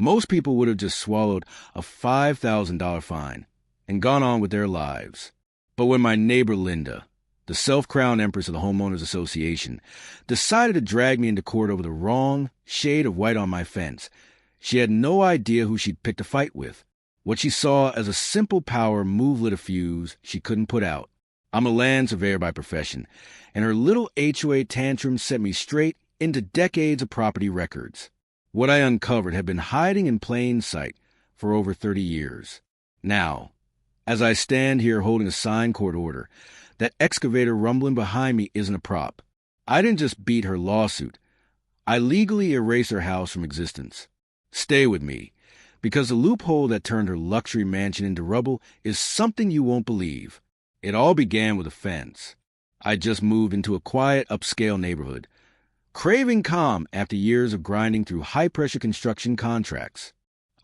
Most people would have just swallowed a $5,000 fine and gone on with their lives. But when my neighbor Linda, the self-crowned empress of the Homeowners Association, decided to drag me into court over the wrong shade of white on my fence, she had no idea who she'd picked a fight with. What she saw as a simple power move lit a fuse she couldn't put out. I'm a land surveyor by profession, and her little HOA tantrum set me straight into decades of property records. What I uncovered had been hiding in plain sight for over 30 years. Now, as I stand here holding a signed court order, that excavator rumbling behind me isn't a prop. I didn't just beat her lawsuit. I legally erased her house from existence. Stay with me, because the loophole that turned her luxury mansion into rubble is something you won't believe. It all began with a fence. I just moved into a quiet, upscale neighborhood, craving calm after years of grinding through high-pressure construction contracts.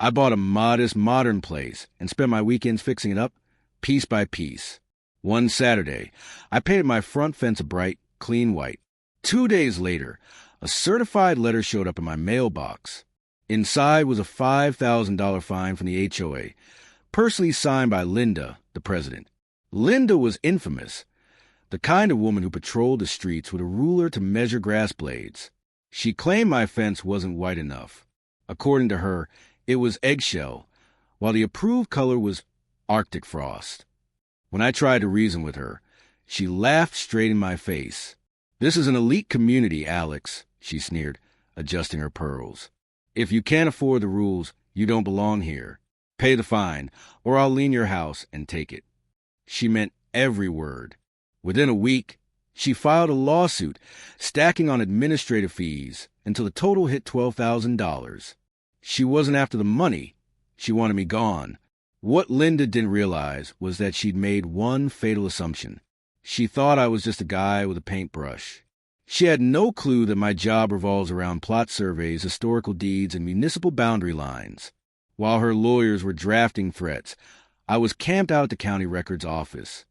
I bought a modest, modern place and spent my weekends fixing it up, piece by piece. One Saturday, I painted my front fence a bright, clean white. 2 days later, a certified letter showed up in my mailbox. Inside was a $5,000 fine from the HOA, personally signed by Linda, the president. Linda was infamous, the kind of woman who patrolled the streets with a ruler to measure grass blades. She claimed my fence wasn't white enough. According to her, it was eggshell, while the approved color was Arctic frost. When I tried to reason with her, she laughed straight in my face. "This is an elite community, Alex," she sneered, adjusting her pearls. "If you can't afford the rules, you don't belong here. Pay the fine, or I'll lien your house and take it." She meant every word. Within a week, she filed a lawsuit, stacking on administrative fees until the total hit $12,000. She wasn't after the money. She wanted me gone. What Linda didn't realize was that she'd made one fatal assumption. She thought I was just a guy with a paintbrush. She had no clue that my job revolves around plot surveys, historical deeds, and municipal boundary lines. While her lawyers were drafting threats, I was camped out at the county records office.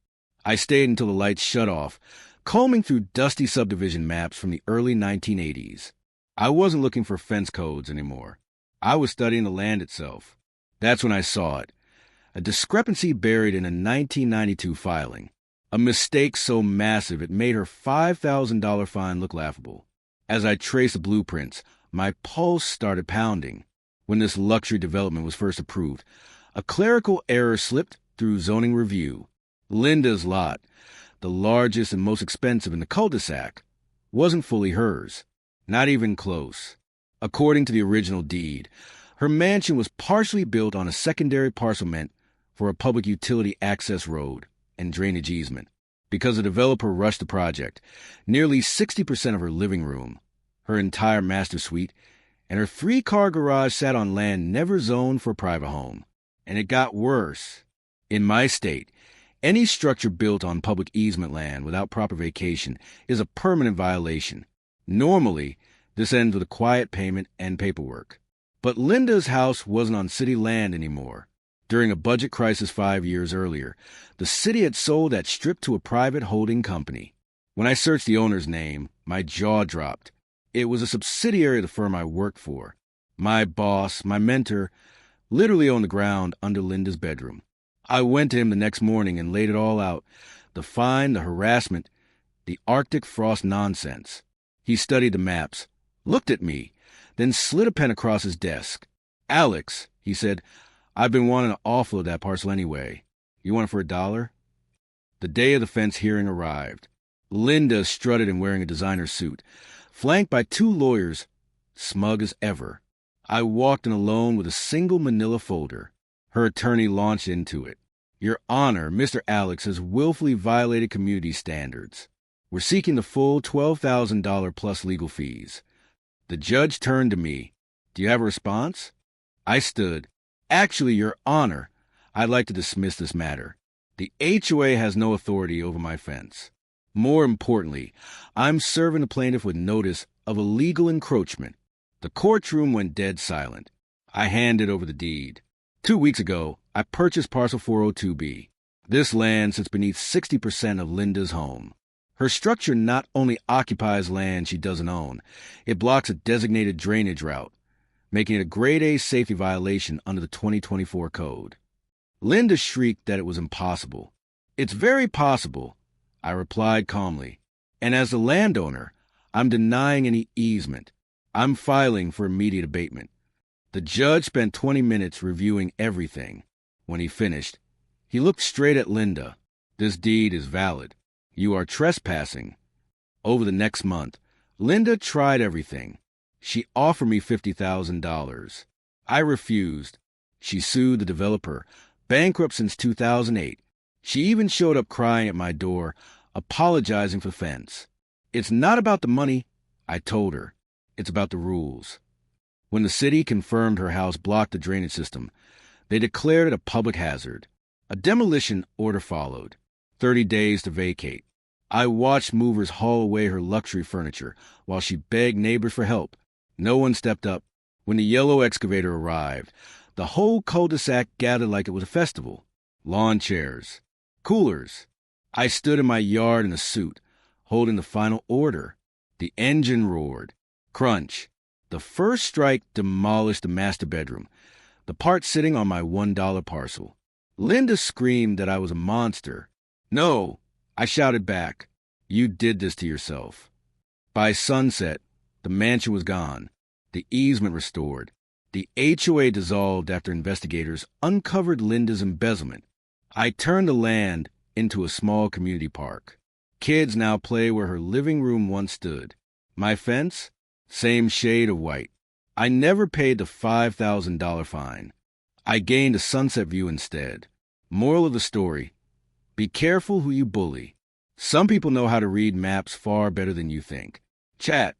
I stayed until the lights shut off, combing through dusty subdivision maps from the early 1980s. I wasn't looking for fence codes anymore. I was studying the land itself. That's when I saw it. A discrepancy buried in a 1992 filing. A mistake so massive it made her $5,000 fine look laughable. As I traced the blueprints, my pulse started pounding. When this luxury development was first approved, a clerical error slipped through zoning review. Linda's lot, the largest and most expensive in the cul-de-sac, wasn't fully hers. Not even close. According to the original deed, her mansion was partially built on a secondary parcel meant for a public utility access road and drainage easement. Because the developer rushed the project, nearly 60% of her living room, her entire master suite, and her 3-car garage sat on land never zoned for a private home. And it got worse. In my state, any structure built on public easement land without proper vacation is a permanent violation. Normally, this ends with a quiet payment and paperwork. But Linda's house wasn't on city land anymore. During a budget crisis 5 years earlier, the city had sold that strip to a private holding company. When I searched the owner's name, my jaw dropped. It was a subsidiary of the firm I worked for. My boss, my mentor, literally on the ground under Linda's bedroom. I went to him the next morning and laid it all out. The fine, the harassment, the Arctic frost nonsense. He studied the maps, looked at me, then slid a pen across his desk. "Alex," he said, "I've been wanting to offload that parcel anyway. You want it for $1?" The day of the fence hearing arrived. Linda strutted in wearing a designer suit, flanked by 2 lawyers, smug as ever. I walked in alone with a single manila folder. Her attorney launched into it. "Your Honor, Mr. Alex has willfully violated community standards. We're seeking the full $12,000 plus legal fees." The judge turned to me. "Do you have a response?" I stood. "Actually, Your Honor, I'd like to dismiss this matter. The HOA has no authority over my fence. More importantly, I'm serving the plaintiff with notice of illegal encroachment." The courtroom went dead silent. I handed over the deed. 2 weeks ago, I purchased parcel 402B. This land sits beneath 60% of Linda's home. Her structure not only occupies land she doesn't own, it blocks a designated drainage route, making it a grade A safety violation under the 2024 code. Linda shrieked that it was impossible. "It's very possible," I replied calmly. "And as the landowner, I'm denying any easement. I'm filing for immediate abatement." The judge spent 20 minutes reviewing everything. When he finished, he looked straight at Linda. "This deed is valid. You are trespassing." Over the next month, Linda tried everything. She offered me $50,000. I refused. She sued the developer, bankrupt since 2008. She even showed up crying at my door, apologizing for the fence. "It's not about the money," I told her. "It's about the rules." When the city confirmed her house blocked the drainage system, they declared it a public hazard. A demolition order followed. 30 days to vacate. I watched movers haul away her luxury furniture while she begged neighbors for help. No one stepped up. When the yellow excavator arrived, the whole cul-de-sac gathered like it was a festival. Lawn chairs. Coolers. I stood in my yard in a suit, holding the final order. The engine roared. Crunch. The first strike demolished the master bedroom, the part sitting on my $1 parcel. Linda screamed that I was a monster. "No," I shouted back. "You did this to yourself." By sunset, the mansion was gone, the easement restored. The HOA dissolved after investigators uncovered Linda's embezzlement. I turned the land into a small community park. Kids now play where her living room once stood. My fence? Same shade of white. I never paid the $5,000 fine. I gained a sunset view instead. Moral of the story: be careful who you bully. Some people know how to read maps far better than you think. Chat.